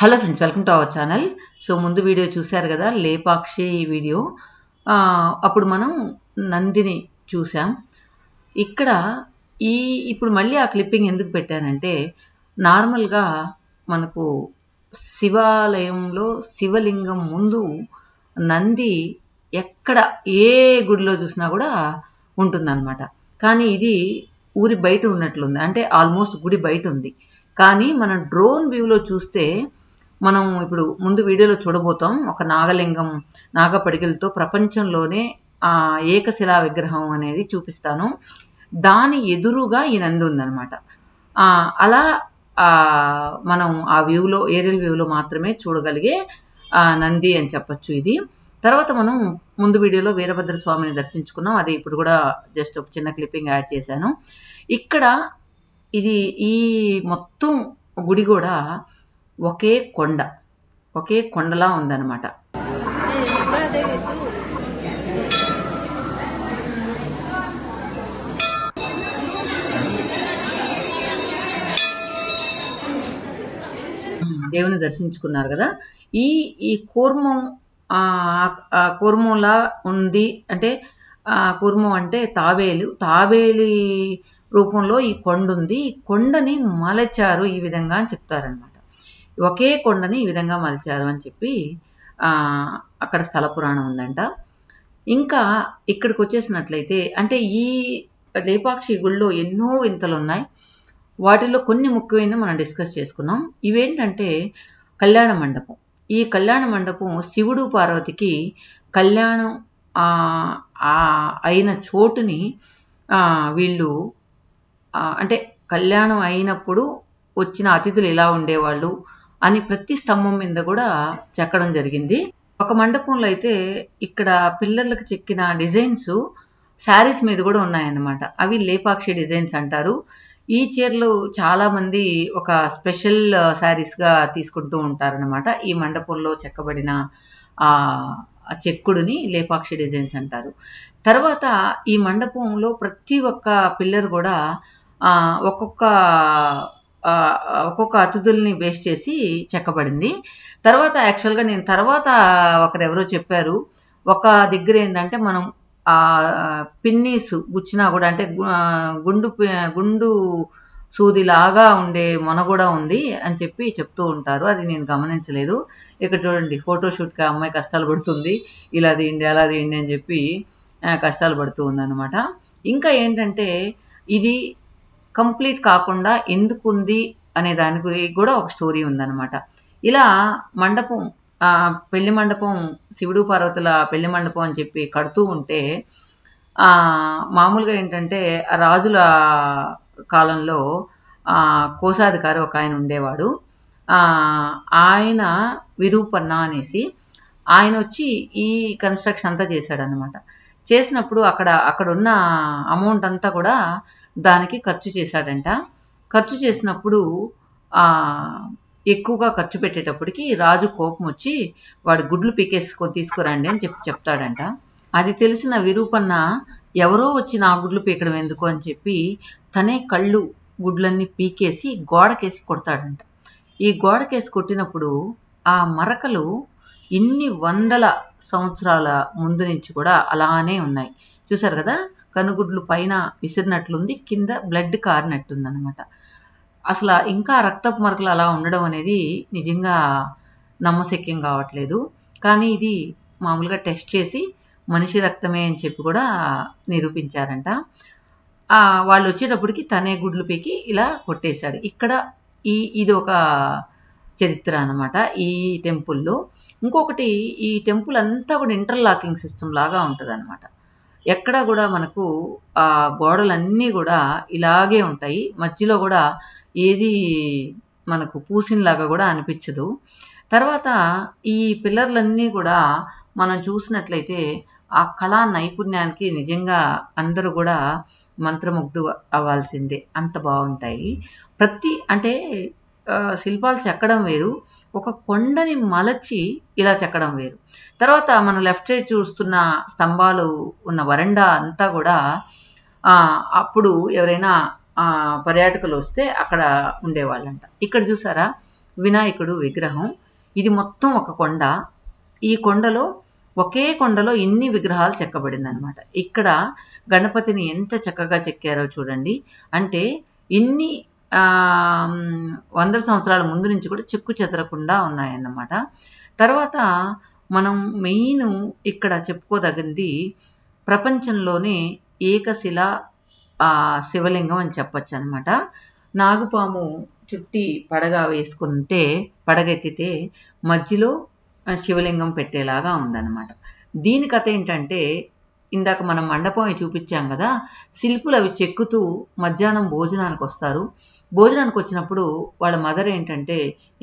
Hello friends, welcome to our channel. So ముందు video చూశారు కదా, లేపాక్షి వీడియో. అప్పుడు మనం నందిని చూసాం. ఇక్కడ ఇప్పుడు మళ్ళీ ఆ క్లిప్పింగ్ ఎందుకు పెట్టానంటే, నార్మల్గా మనకు శివాలయంలో శివలింగం ముందు నంది ఎక్కడ ఏ గుడిలో చూసినా కూడా ఉంటుందన్నమాట. కానీ ఇది ఊరి బయట ఉన్నట్లుంది, అంటే ఆల్మోస్ట్ గుడి బయట ఉంది. కానీ మనం డ్రోన్ వ్యూలో చూస్తే, మనం ఇప్పుడు ముందు వీడియోలో చూడబోతాం, ఒక నాగలింగం నాగపడిగలతో ప్రపంచంలోనే ఏకశిలా విగ్రహం అనేది చూపిస్తాను. దాని ఎదురుగా ఈ నంది ఉందన్నమాట. అలా మనం ఆ వ్యూలో, ఏరియల్ వ్యూలో మాత్రమే చూడగలిగే నంది అని చెప్పచ్చు ఇది. తర్వాత మనం ముందు వీడియోలో వీరభద్ర స్వామిని దర్శించుకున్నాం, అది ఇప్పుడు కూడా జస్ట్ ఒక చిన్న క్లిప్పింగ్ యాడ్ చేశాను. ఇక్కడ ఇది ఈ మొత్తం గుడి కూడా ఒకే కొండలా ఉందన్నమాట. దేవుని దర్శించుకున్నారు కదా. ఈ కూర్మం కూర్మంలా ఉంది, అంటే కూర్మం అంటే తాబేలి రూపంలో ఈ కొండ ఉంది. ఈ కొండని మలచారు ఈ విధంగా అని చెప్తారనమాట. ఒకే కొండని ఈ విధంగా మలిచారు అని చెప్పి అక్కడ స్థల పురాణం ఉందంట. ఇంకా ఇక్కడికి వచ్చేసినట్లయితే, అంటే ఈ లేపాక్షి గుళ్ళో ఎన్నో వింతలు ఉన్నాయి. వాటిలో కొన్ని ముఖ్యమైన మనం డిస్కస్ చేసుకున్నాం. ఇవేంటంటే కళ్యాణ మండపం. ఈ కళ్యాణ మండపం శివుడు పార్వతికి కళ్యాణం అయిన చోటుని వీళ్ళు అంటే కళ్యాణం అయినప్పుడు వచ్చిన అతిథులు ఎలా ఉండేవాళ్ళు అని ప్రతి స్తంభం మీద కూడా చెక్కడం జరిగింది. ఒక మండపంలో అయితే ఇక్కడ పిల్లర్లకు చెక్కిన డిజైన్స్ శారీస్ మీద కూడా ఉన్నాయన్నమాట. అవి లేపాక్షి డిజైన్స్ అంటారు. ఈ చీరలు చాలా మంది ఒక స్పెషల్ శారీస్గా తీసుకుంటూ ఉంటారనమాట. ఈ మండపంలో చెక్కబడిన చెక్కుడుని లేపాక్షి డిజైన్స్ అంటారు. తర్వాత ఈ మండపంలో ప్రతి ఒక్క పిల్లర్ కూడా ఒక్కొక్క అతిథుల్ని బేస్ చేసి చెక్కబడింది. తర్వాత యాక్చువల్గా నేను ఒకరెవరో చెప్పారు, ఒక దగ్గర ఏంటంటే మనం పిన్నీసు గుచ్చినా కూడా, అంటే గుండు సూదిలాగా ఉండే మొన కూడా ఉంది అని చెప్పి చెప్తూ ఉంటారు. అది నేను గమనించలేదు. ఇక్కడ చూడండి, ఫోటోషూట్కి అమ్మాయి కష్టాలు పడుతుంది, ఇలా తీయండి అలా తీయండి అని చెప్పి కష్టాలు పడుతూ ఉందన్నమాట. ఇంకా ఏంటంటే ఇది కంప్లీట్ కాకుండా ఎందుకు ఉంది అనే దాని గురించి కూడా ఒక స్టోరీ ఉందన్నమాట. ఇలా మండపం, పెళ్లి మండపం, శివుడు పార్వతుల పెళ్లి మండపం అని చెప్పి కడుతూ ఉంటే, మామూలుగా ఏంటంటే రాజుల కాలంలో కోశాధికారి ఒక ఆయన ఉండేవాడు. ఆయన విరూపన్న అనేసి ఆయన వచ్చి ఈ కన్స్ట్రక్షన్ అంతా చేశాడనమాట. చేసినప్పుడు అక్కడ ఉన్న అమౌంట్ అంతా కూడా దానికి ఖర్చు చేశాడంట. ఖర్చు చేసినప్పుడు ఎక్కువగా ఖర్చు పెట్టేటప్పటికి రాజు కోపం వచ్చి వాడు గుడ్లు పీకేసుకొని తీసుకురండి అని చెప్తాడంట. అది తెలిసిన విరూపన్న ఎవరో వచ్చి నా గుడ్లు పీకడం ఎందుకు అని చెప్పి తనే గుడ్లన్నీ పీకేసి గోడకేసి కొడతాడంట. ఈ గోడకేసి కొట్టినప్పుడు ఆ మరకలు ఇన్ని వందల సంవత్సరాల ముందు నుంచి కూడా అలానే ఉన్నాయి. చూసారు కదా, కనుగుడ్లు పైన విసిరినట్లుంది, కింద బ్లడ్ కారినట్టుందన్నమాట. అసలు ఇంకా రక్తపు మరకలు అలా ఉండడం అనేది నిజంగా నమ్మశక్యం కావట్లేదు. కానీ ఇది మామూలుగా టెస్ట్ చేసి మనిషి రక్తమే అని చెప్పి కూడా నిరూపించారంట. వాళ్ళు వచ్చేటప్పటికి తనే గుడ్లు పీకి ఇలా కొట్టేశాడు. ఇక్కడ ఇది ఒక చరిత్ర అన్నమాట ఈ టెంపుల్లో. ఇంకొకటి, ఈ టెంపుల్ అంతా కూడా ఇంటర్లాకింగ్ సిస్టమ్ లాగా ఉంటుంది అనమాట. ఎక్కడ కూడా మనకు గోడలన్నీ కూడా ఇలాగే ఉంటాయి. మధ్యలో కూడా ఏది మనకు పూసినలాగా కూడా అనిపించదు. తర్వాత ఈ పిల్లర్లన్నీ కూడా మనం చూసినట్లయితే ఆ కళా నైపుణ్యానికి నిజంగా అందరూ కూడా మంత్రముగ్ధు అవ్వాల్సిందే, అంత బాగుంటాయి. అంటే శిల్పాలు చెక్కడం వేరు, ఒక కొండని మలచి ఇలా చెక్కడం వేరు. తర్వాత మనం లెఫ్ట్ సైడ్ చూస్తున్న స్తంభాలు ఉన్న వరండా అంతా కూడా అప్పుడు ఎవరైనా పర్యాటకులు వస్తే అక్కడ ఉండేవాళ్ళంట. ఇక్కడ చూసారా, వినాయకుడు విగ్రహం. ఇది మొత్తం ఒక కొండ. ఈ కొండలో ఒకే కొండలో ఇన్ని విగ్రహాలు చెక్కబడిందనమాట. ఇక్కడ గణపతిని ఎంత చక్కగా చెక్కారో చూడండి. అంటే ఇన్ని వందల సంవత్సరాల ముందు నుంచి కూడా చెక్కు చెదరకుండా ఉన్నాయన్నమాట. తర్వాత మనం మెయిన్ ఇక్కడ చెప్పుకోదగింది ప్రపంచంలోనే ఏకశిల శివలింగం అని చెప్పచ్చు అనమాట. నాగుపాము చుట్టి పడగ వేసుకుంటే పడగెత్తితే మధ్యలో శివలింగం పెట్టేలాగా ఉందన్నమాట. దీని కథ ఏంటంటే ఇందాక మనం మండపం చూపించాం కదా, శిల్పులు అవి చెక్కుతూ మధ్యాహ్నం భోజనానికి వస్తారు. భోజనానికి వచ్చినప్పుడు వాళ్ళ మదర్ ఏంటంటే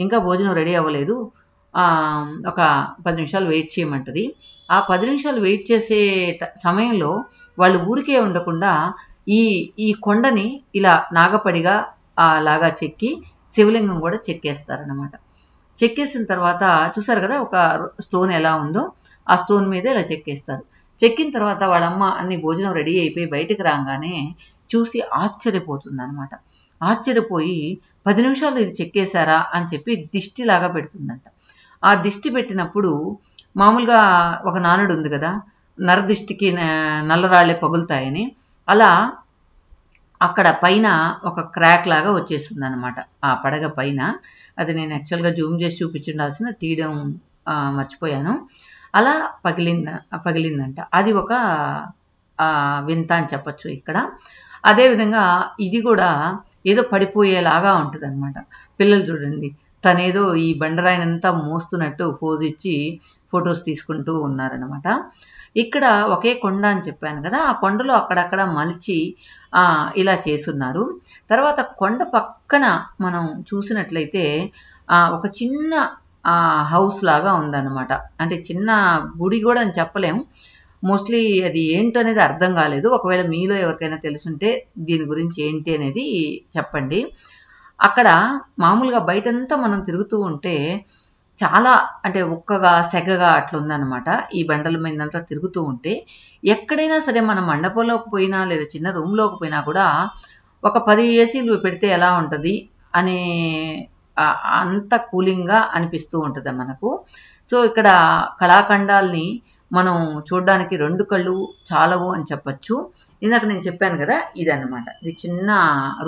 ఇంకా భోజనం రెడీ అవ్వలేదు, ఒక 10 నిమిషాలు వెయిట్ చేయమంటది. ఆ 10 నిమిషాలు వెయిట్ చేసే సమయంలో వాళ్ళు ఊరికే ఉండకుండా ఈ కొండని ఇలా నాగపడిగా లాగా చెక్కి శివలింగం కూడా చెక్కేస్తారనమాట. చెక్కేసిన తర్వాత చూసారు కదా ఒక స్టోన్ ఎలా ఉందో, ఆ స్టోన్ మీద ఇలా చెక్కేస్తారు. చెక్కిన తర్వాత వాళ్ళమ్మ అన్ని భోజనం రెడీ అయిపోయి బయటకు రాగానే చూసి ఆశ్చర్యపోతుంది అనమాట. ఆశ్చర్యపోయి 10 నిమిషాలు ఇది చెక్కేశారా అని చెప్పి దిష్టిలాగా పెడుతుందంట. ఆ దిష్టి పెట్టినప్పుడు మామూలుగా ఒక నానుడు ఉంది కదా, నరదిష్టికి నల్లరాళ్లే పగులుతాయని, అలా అక్కడ పైన ఒక క్రాక్ లాగా వచ్చేస్తుంది అనమాట ఆ పడగ పైన. అది నేను యాక్చువల్గా జూమ్ చేసి చూపించుండాల్సిన, తీయడం మర్చిపోయాను. అలా పగిలిందంట. అది ఒక వింత అని చెప్పచ్చు ఇక్కడ. అదేవిధంగా ఇది కూడా ఏదో పడిపోయేలాగా ఉంటుంది అనమాట. పిల్లలు చూడండి, తనేదో ఈ బండరాయినంతా మోస్తున్నట్టు పోజ్ ఇచ్చి ఫొటోస్ తీసుకుంటూ ఉన్నారనమాట. ఇక్కడ ఒకే కొండ అని చెప్పాను కదా, ఆ కొండలో అక్కడక్కడ మలిచి ఇలా చేసున్నారు. తర్వాత కొండ పక్కన మనం చూసినట్లయితే ఒక చిన్న హౌస్ లాగా ఉందన్నమాట. అంటే చిన్న గుడి కూడా అని చెప్పలేం, మోస్ట్లీ అది ఏంటనేది అర్థం కాలేదు. ఒకవేళ మీలో ఎవరికైనా తెలుసుంటే దీని గురించి ఏంటి అనేది చెప్పండి. అక్కడ మామూలుగా బయటంతా మనం తిరుగుతూ ఉంటే చాలా అంటే ఒక్కగా సెగగా అట్లుందనమాట. ఈ బండల మీదంతా తిరుగుతూ ఉంటే ఎక్కడైనా సరే మనం మండపంలోకి పోయినా లేదా చిన్న రూమ్లోకి పోయినా కూడా ఒక 10 ఏసీలు పెడితే ఎలా ఉంటుంది అనే అంత కూలింగ్గా అనిపిస్తూ ఉంటుంది మనకు. సో ఇక్కడ కళాఖండాల్ని మనం చూడడానికి 2 కళ్ళు చాలవు అని చెప్పచ్చు. ఇందాక నేను చెప్పాను కదా, ఇదన్నమాట. ఇది చిన్న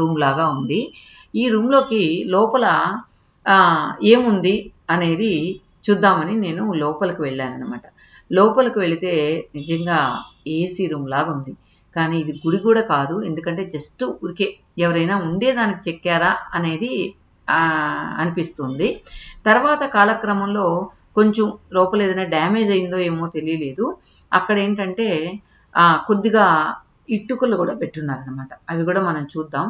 రూమ్ లాగా ఉంది. ఈ రూమ్లోకి లోపల ఏముంది అనేది చూద్దామని నేను లోపలికి వెళ్ళాను అనమాట. లోపలికి వెళితే నిజంగా ఏసీ రూమ్ లాగా ఉంది. కానీ ఇది గుడి కూడా కాదు, ఎందుకంటే జస్ట్ ఊరికే ఎవరైనా ఉండేదానికి చెక్కారా అనేది అనిపిస్తుంది. తర్వాత కాలక్రమంలో కొంచెం లోపల ఏదైనా డ్యామేజ్ అయిందో ఏమో తెలియలేదు. అక్కడ ఏంటంటే కొద్దిగా ఇటుకలు కూడా పెట్టున్నారనమాట. అవి కూడా మనం చూద్దాం.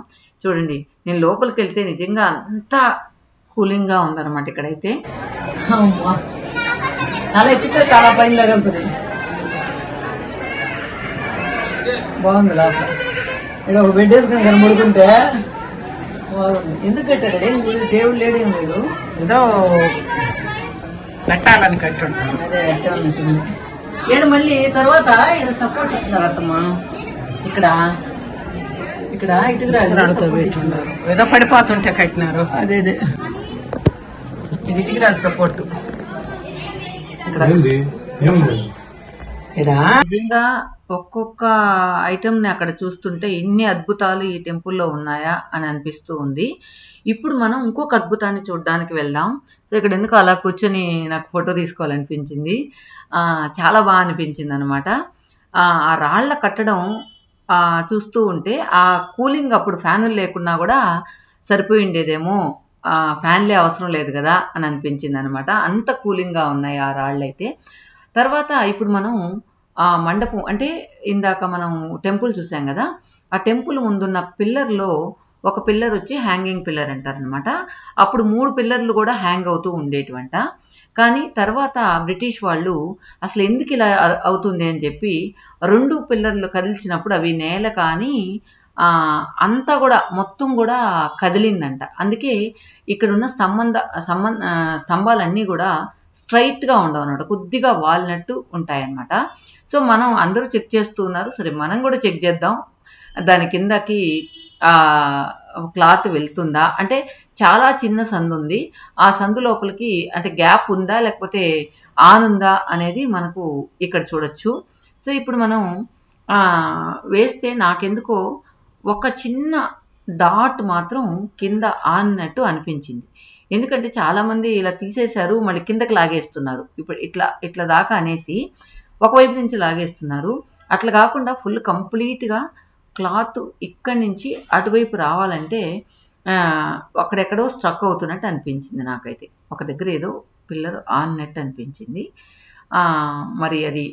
చూడండి, నేను లోపలికి వెళ్తే నిజంగా అంతా కూలింగ్గా ఉందన్నమాట. ఇక్కడైతే అలా ఎక్కితే చాలా పైన తగులుతుంది. బాగుంది లోపల. ఇక్కడ ఒక బెడ్ వేసుకొని కనబడుకుంటే బాగుంది. ఎందుకు కట్టారు? ఏం దేవుడు లేడేం లేదు, ఏదో పెట్టాలని కట్టుంటాను. అదే అట్టే ఉంటుంది. ఏడు మళ్ళీ తర్వాత ఏదో సపోర్ట్ ఇచ్చినారు అత్తమ్మా. ఇక్కడ ఇటుకరాలతో పెట్టున్నారు, ఏదో పడిపోతుంటే కట్టినారు. అదే ఇది ఇటుకరాలు సపోర్ట్. నిజంగా ఒక్కొక్క ఐటమ్ని అక్కడ చూస్తుంటే ఇన్ని అద్భుతాలు ఈ టెంపుల్లో ఉన్నాయా అని అనిపిస్తూ ఉంది. ఇప్పుడు మనం ఇంకొక అద్భుతాన్ని చూడడానికి వెళ్దాం. సో ఇక్కడ ఎందుకు అలా కూర్చొని నాకు ఫోటో తీసుకోవాలనిపించింది. చాలా బాగా అనిపించింది అనమాట. ఆ రాళ్ల కట్టడం చూస్తూ ఉంటే ఆ కూలింగ్ అప్పుడు ఫ్యానులు లేకున్నా కూడా సరిపోయి ఉండేదేమో, ఫ్యాన్లే అవసరం లేదు కదా అని అనిపించింది అనమాట. అంత కూలింగ్గా ఉన్నాయి ఆ రాళ్ళు అయితే. తర్వాత ఇప్పుడు మనం మండపం అంటే ఇందాక మనం టెంపుల్ చూసాం కదా, ఆ టెంపుల్ ముందున్న పిల్లర్లో ఒక పిల్లర్ వచ్చి హ్యాంగింగ్ పిల్లర్ అంటారనమాట. అప్పుడు 3 పిల్లర్లు కూడా హ్యాంగ్ అవుతూ ఉండేటివంట. కానీ తర్వాత బ్రిటిష్ వాళ్ళు అసలు ఎందుకు ఇలా అవుతుంది అని చెప్పి 2 పిల్లర్లు కదిల్చినప్పుడు అవి నేల కానీ అంతా కూడా మొత్తం కూడా కదిలిందంట. అందుకే ఇక్కడున్న స్తంభాలన్నీ కూడా స్ట్రైట్గా ఉండవు అనమాట, కొద్దిగా వాలినట్టు ఉంటాయన్నమాట. సో మనం అందరూ చెక్ చేస్తూ ఉన్నారు, సరే మనం కూడా చెక్ చేద్దాం. దాని కిందకి క్లాత్ వెళ్తుందా, అంటే చాలా చిన్న సందు ఉంది, ఆ సందు లోపలికి అంటే గ్యాప్ ఉందా లేకపోతే ఆన్ ఉందా అనేది మనకు ఇక్కడ చూడొచ్చు. సో ఇప్పుడు మనం వేస్తే నాకెందుకో ఒక చిన్న డాట్ మాత్రం కింద ఆన్నట్టు అనిపించింది. ఎందుకంటే చాలామంది ఇలా తీసేశారు, మళ్ళీ కిందకి లాగేస్తున్నారు. ఇప్పుడు ఇట్లా దాకా అనేసి ఒకవైపు నుంచి లాగేస్తున్నారు. అట్లా కాకుండా ఫుల్ కంప్లీట్గా క్లాత్ ఇక్కడి నుంచి అటువైపు రావాలంటే అక్కడెక్కడో స్ట్రక్ అవుతున్నట్టు అనిపించింది నాకైతే. ఒక దగ్గర ఏదో పిల్లర్ ఆన్నట్టు అనిపించింది. మరి అది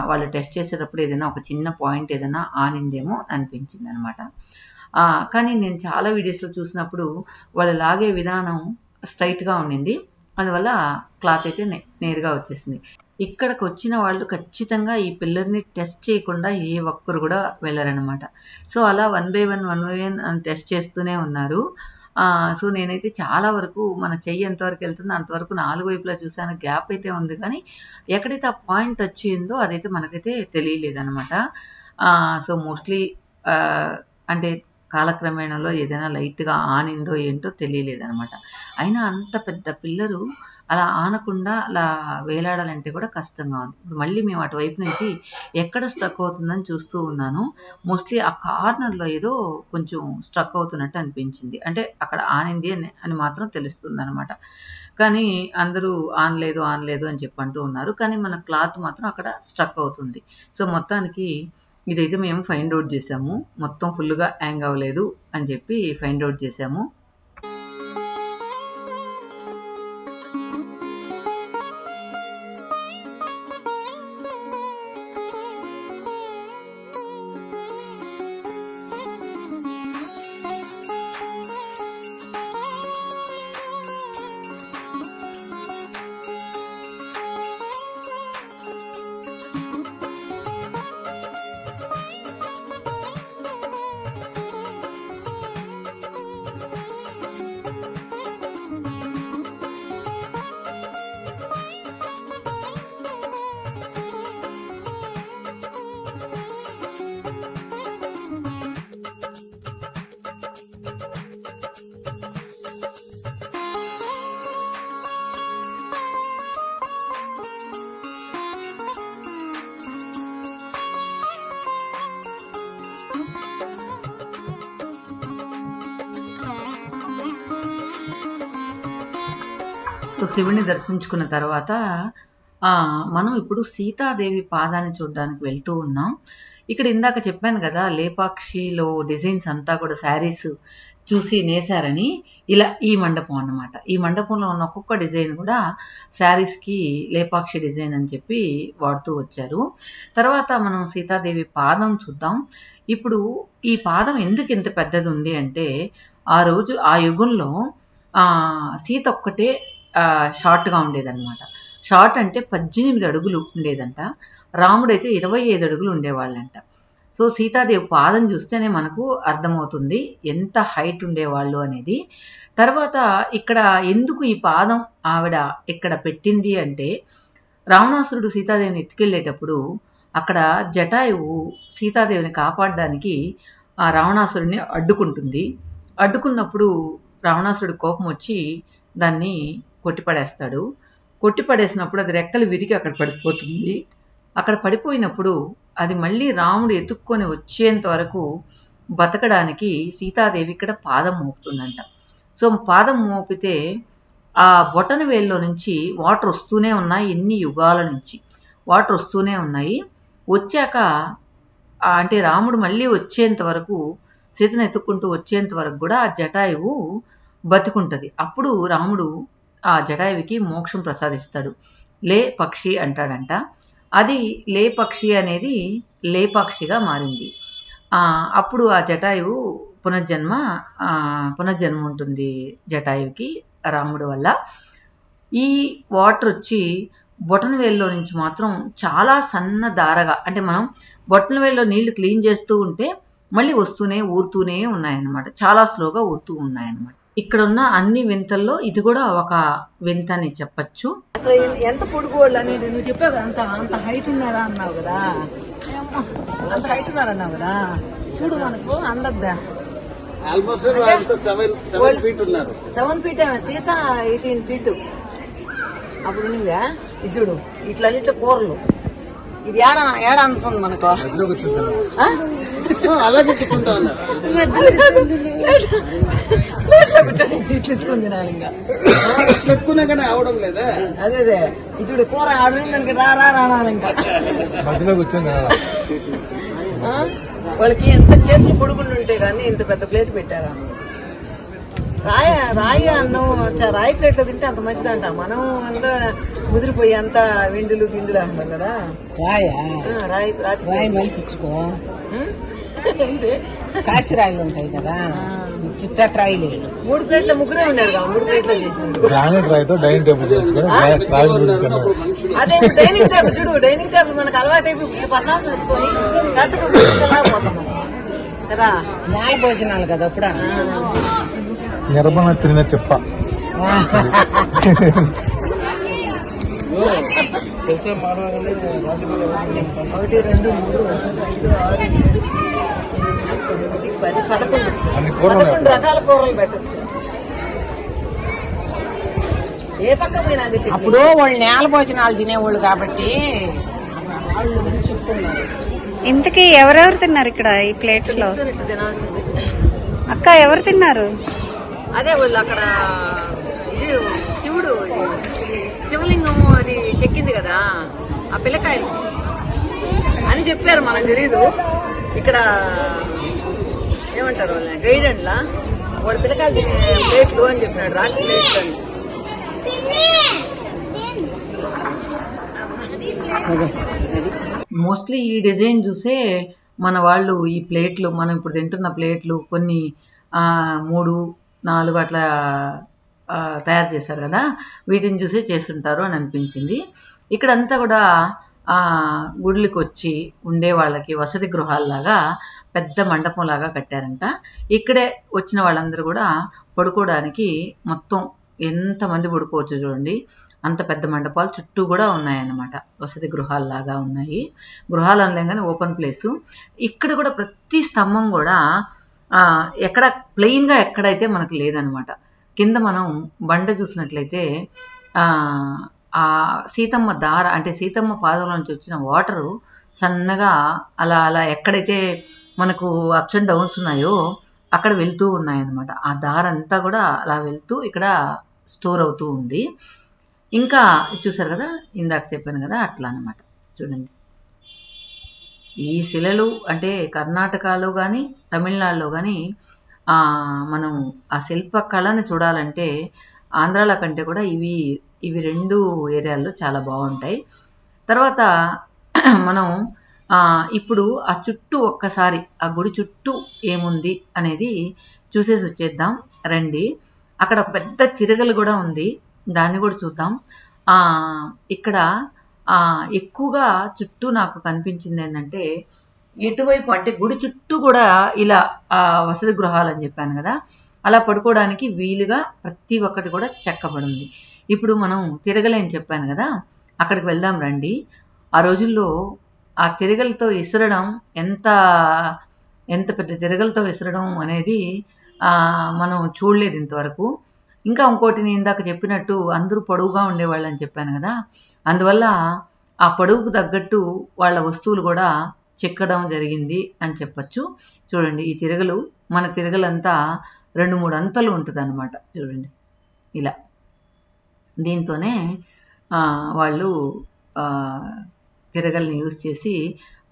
వాళ్ళు టెస్ట్ చేసేటప్పుడు ఏదైనా ఒక చిన్న పాయింట్ ఏదైనా ఆనిందేమో అనిపించింది అనమాట. కానీ నేను చాలా వీడియోస్లో చూసినప్పుడు వాళ్ళు లాగే విధానం స్ట్రైట్గా ఉండింది, అందువల్ల క్లాత్ అయితే నేరుగా వచ్చేసింది. ఇక్కడికి వచ్చిన వాళ్ళు ఖచ్చితంగా ఈ పిల్లర్ని టెస్ట్ చేయకుండా ఏ ఒక్కరు కూడా వెళ్ళరనమాట. సో అలా 1 by 1 అని టెస్ట్ చేస్తూనే ఉన్నారు. సో నేనైతే చాలా వరకు మన చెయ్యి ఎంతవరకు వెళ్తుందో అంతవరకు 4 వైపులా చూసాను, గ్యాప్ అయితే ఉంది, కానీ ఎక్కడైతే ఆ పాయింట్ వచ్చిందో అదైతే మనకైతే తెలియలేదనమాట. సో మోస్ట్లీ అంటే కాలక్రమేణలో ఏదైనా లైట్గా ఆనిందో ఏంటో తెలియలేదనమాట. అయినా అంత పెద్ద పిల్లరు అలా ఆనకుండా అలా వేలాడాలంటే కూడా కష్టంగా ఉంది. ఇప్పుడు మళ్ళీ మేము అటువైపు నుంచి ఎక్కడ స్ట్రక్ అవుతుందని చూస్తూ ఉన్నాను. మోస్ట్లీ ఆ కార్నర్లో ఏదో కొంచెం స్ట్రక్ అవుతున్నట్టు అనిపించింది. అంటే అక్కడ ఆనింది అని మాత్రం తెలుస్తుంది అనమాట. కానీ అందరూ ఆనలేదు అని చెప్పి అంటూ ఉన్నారు, కానీ మన క్లాత్ మాత్రం అక్కడ స్ట్రక్ అవుతుంది. సో మొత్తానికి ఇదైతే మేము ఫైండ్ అవుట్ చేసాము. మొత్తం ఫుల్గా హ్యాంగ్ అవ్వలేదు అని చెప్పి ఫైండ్ అవుట్ చేసాము. సో శివుని దర్శించుకున్న తర్వాత మనం ఇప్పుడు సీతాదేవి పాదాన్ని చూడడానికి వెళ్తూ ఉన్నాం. ఇక్కడ ఇందాక చెప్పాను కదా, లేపాక్షిలో డిజైన్స్ అంతా కూడా శారీస్ చూసి నేసారని. ఇలా ఈ మండపం అన్నమాట. ఈ మండపంలో ఉన్న ఒక్కొక్క డిజైన్ కూడా శారీస్కి లేపాక్షి డిజైన్ అని చెప్పి వాడుతూ వచ్చారు. తర్వాత మనం సీతాదేవి పాదం చూద్దాం. ఇప్పుడు ఈ పాదం ఎందుకు ఇంత పెద్దది ఉంది అంటే, ఆ యుగంలో సీత ఒక్కటే షార్ట్గా ఉండేదన్నమాట. షార్ట్ అంటే 18 అడుగులు ఉండేదంట, రాముడైతే 25 అడుగులు ఉండేవాళ్ళంట. సో సీతాదేవి పాదం చూస్తేనే మనకు అర్థమవుతుంది ఎంత హైట్ ఉండేవాళ్ళు అనేది. తర్వాత ఇక్కడ ఎందుకు ఈ పాదం ఆవిడ ఇక్కడ పెట్టింది అంటే, రావణాసురుడు సీతాదేవిని ఎత్తుకెళ్ళేటప్పుడు అక్కడ జటాయువు సీతాదేవిని కాపాడడానికి ఆ రావణాసురుడిని అడ్డుకుంటుంది. అడ్డుకున్నప్పుడు రావణాసురుడు కోపం వచ్చి దాన్ని కొట్టిపడేస్తాడు. కొట్టిపడేసినప్పుడు అది రెక్కలు విరిగి అక్కడ పడిపోతుంది. అక్కడ పడిపోయినప్పుడు అది మళ్ళీ రాముడు ఎత్తుక్కొని వచ్చేంత వరకు బతకడానికి సీతాదేవి ఇక్కడ పాదం మోపుతుందంట. సో పాదం మోపితే ఆ బొటన వేల్లో నుంచి వాటర్ వస్తూనే ఉన్నాయి, ఎన్ని యుగాల నుంచి వాటర్ వస్తూనే ఉన్నాయి. వచ్చాక అంటే రాముడు మళ్ళీ వచ్చేంత వరకు, సీతను ఎత్తుక్కుంటూ వచ్చేంత వరకు కూడా ఆ జటాయువు బతుకుంటుంది. అప్పుడు రాముడు ఆ జటాయువుకి మోక్షం ప్రసాదిస్తాడు. లే పక్షి అంటాడంట. అది లే పక్షి అనేది లేపాక్షిగా మారింది. అప్పుడు ఆ జటాయువు పునర్జన్మ ఉంటుంది జటాయువుకి రాముడు వల్ల. ఈ వాటర్ వచ్చి బొటనవేల్లో నుంచి మాత్రం చాలా సన్న దారగా, అంటే మనం బొటనవేల్లో నీళ్లు క్లీన్ చేస్తూ ఉంటే మళ్ళీ ఊరుతూనే ఉన్నాయన్నమాట. చాలా స్లోగా ఊరుతూ ఉన్నాయన్నమాట. ఇక్కడ ఉన్న అన్ని వింతల్లో ఇది కూడా ఒక వింత అని చెప్పచ్చు. ఎంత పొడుగోళ్ళు అనేది నువ్వు చెప్పావు కదా, అంత హైట్ ఉన్నారా అన్నావు కదా, అంత హైట్ ఉన్నారన్నావు కదా. చూడు మనకు అందద్దా ఆల్మోస్ట్ అంతా 7 ఫీట్ ఉన్నారు. 7 feet ఏమో, సీత 18 feet. అప్పుడు ఉందా ఇది చూడు, ఇట్లా ఇట్లా కూరలు. ఇది ఏడ అందుతుంది మనకు. మధ్యలో కూర్చుంటాను. ఆ? అలాగే కూర్చుంటా ఉన్నారు. ఇట్లా ఎత్తుకుని తినాలి ఇంకా. ఎత్తుకున్నా కానీ అవడం లేదా? అదే ఇది చూడు, కూర ఆడుందానికి రానాలి ఇంకా. మధ్యలో కూర్చొని వాళ్ళకి ఎంత చేతులు పొడుగులు ఉంటే కానీ ఇంత పెద్ద ప్లేట్ పెట్టారా. రాయి అన్నం రాయి ప్లేట్లో తింటే అంత మంచిదంట. మనం అంతా ముదిరిపోయి అంత విందులు గిందులు అంటాం కదా. రాయి మలిపించుకో. కాశీరాయిలు ఉంటాయి కదా, రాయిలు 3 ప్లేట్ల ముగ్గురే ఉన్నారు కదా, 3 ప్లేట్లు చేసినారు. అదే డైనింగ్ టేబుల్ చూడు, డైనింగ్ టేబుల్ మనకు అలవాటు అయిపోయి పద్నాలు వేసుకొని పోతాం కదా. న్యాయ భోజనాలు కదా అప్పుడు. నిర్మణ తిన చెప్ప 1, 2, 3, 5, 6, 7, 8, 10, 11 రకాల కూరలు పెట్టచ్చు. ఏ పక్క పోయినా అప్పుడు వాళ్ళు నేల భోజనాలు తినేవాళ్ళు కాబట్టి వాళ్ళు చెప్తున్నారు. ఇంతకీ ఎవరెవరు తిన్నారు ఇక్కడ ఈ ప్లేట్స్ లో? తినాల్సింది అక్క, ఎవరు తిన్నారు? అదే వాళ్ళు అక్కడ ఇది శివుడు, శివలింగం అది చెక్కింది కదా ఆ పిల్లకాయలు అని చెప్పారు, మనకు తెలీదు. ఇక్కడ ఏమంటారు వాళ్ళ గైడెండ్లా వాడు పిల్లకాయలు తినే ప్లేట్లు అని చెప్పినాడు, రాత్రి ప్లేట్లు అని. మోస్ట్లీ ఈ డిజైన్ చూసే మన వాళ్ళు ఈ ప్లేట్లు, మనం ఇప్పుడు తింటున్న ప్లేట్లు కొన్ని 3, 4 అట్లా తయారు చేశారు కదా, వీటిని చూసే చేస్తుంటారు అని అనిపించింది. ఇక్కడంతా కూడా గుడికి వచ్చి ఉండే వాళ్ళకి వసతి గృహాల్లాగా పెద్ద మండపం లాగా కట్టారంట. ఇక్కడే వచ్చిన వాళ్ళందరూ కూడా పడుకోవడానికి మొత్తం ఎంతమంది పడుకోవచ్చు చూడండి, అంత పెద్ద మండపాలు చుట్టూ కూడా ఉన్నాయన్నమాట. వసతి గృహాల్లాగా ఉన్నాయి. గృహాలు అనలేం కానీ ఓపెన్ ప్లేసు. ఇక్కడ కూడా ప్రతి స్తంభం కూడా ఎక్కడ ప్లెయిన్గా ఎక్కడైతే మనకు లేదనమాట. కింద మనం బండ చూసినట్లయితే ఆ సీతమ్మ దార అంటే సీతమ్మ పాదంలో నుంచి వచ్చిన వాటరు సన్నగా అలా అలా ఎక్కడైతే మనకు అప్స్ అండ్ డౌన్స్ ఉన్నాయో అక్కడ వెళ్తూ ఉన్నాయన్నమాట. ఆ దార అంతా కూడా అలా వెళ్తూ ఇక్కడ స్టోర్ అవుతూ ఉంది. ఇంకా చూసారు కదా, ఇందాక చెప్పాను కదా, అట్లా అనమాట. చూడండి, ఈ శిలలు అంటే కర్ణాటకలో కానీ తమిళనాడులో కానీ మనం ఆ శిల్ప కళని చూడాలంటే ఆంధ్రాల కంటే కూడా ఇవి 2 ఏరియాల్లో చాలా బాగుంటాయి. తర్వాత మనం ఇప్పుడు ఆ చుట్టూ ఒక్కసారి ఆ గుడి చుట్టూ ఏముంది అనేది చూసేసి వచ్చేద్దాం రండి. అక్కడ ఒక పెద్ద తిరగలు కూడా ఉంది, దాన్ని కూడా చూద్దాం. ఇక్కడ ఎక్కువగా చుట్టూ నాకు కనిపించింది ఏంటంటే, ఎటువైపు అంటే గుడి చుట్టూ కూడా ఇలా వసతి గృహాలు అని చెప్పాను కదా, అలా పడుకోవడానికి వీలుగా ప్రతి ఒక్కటి కూడా చెక్కబడింది. ఇప్పుడు మనం తిరగలేని చెప్పాను కదా, అక్కడికి వెళ్దాం రండి. ఆ రోజుల్లో ఆ తిరగలతో విసరడం ఎంత పెద్ద తిరగలతో విసరడం అనేది మనం చూడలేదు ఇంతవరకు. ఇంకా ఇంకోటి, నేను ఇందాక చెప్పినట్టు అందరూ పొడవుగా ఉండేవాళ్ళు అని చెప్పాను కదా, అందువల్ల ఆ పొడవుకు తగ్గట్టు వాళ్ళ వస్తువులు కూడా చెక్కడం జరిగింది అని చెప్పచ్చు. చూడండి, ఈ తిరగలు మన తిరగలంతా 2-3 అంతలు ఉంటుంది అనమాట. చూడండి ఇలా, దీంతోనే వాళ్ళు తిరగల్ని యూజ్ చేసి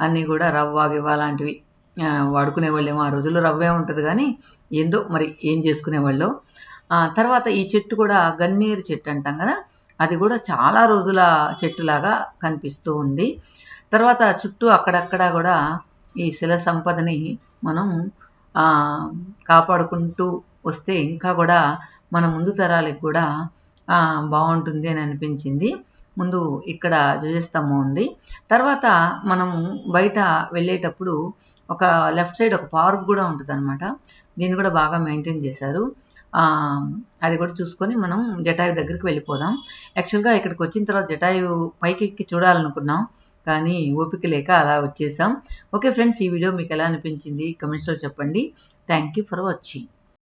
అన్నీ కూడా రవ్వ గివ్వ లాంటివి వాడుకునే వాళ్ళేమో. ఆ రోజుల్లో రవ్వే ఉంటుంది కానీ ఏందో మరి ఏం చేసుకునేవాళ్ళు. తర్వాత ఈ చెట్టు కూడా గన్నేరు చెట్టు అంటాం కదా, అది కూడా చాలా రోజుల చెట్టులాగా కనిపిస్తూ ఉంది. తర్వాత చుట్టూ అక్కడక్కడ కూడా ఈ శిల సంపదని మనం కాపాడుకుంటూ వస్తే ఇంకా కూడా మన ముందు తరాలకు కూడా బాగుంటుంది అని అనిపించింది. ముందు ఇక్కడ ధ్వజస్తంభం ఉంది. తర్వాత మనము బయట వెళ్ళేటప్పుడు ఒక లెఫ్ట్ సైడ్ ఒక పార్క్ కూడా ఉంటుంది అనమాట. దీన్ని కూడా బాగా మెయింటైన్ చేశారు. అది కూడా చూసుకొని మనం జటాయు దగ్గరికి వెళ్ళిపోదాం. యాక్చువల్గా ఇక్కడికి వచ్చిన తర్వాత జటాయు పైకి ఎక్కి చూడాలనుకున్నాం కానీ ఓపిక లేక అలా వచ్చేసాం. ఓకే ఫ్రెండ్స్, ఈ వీడియో మీకు ఎలా అనిపించింది కమెంట్స్లో చెప్పండి. Thank you for watching.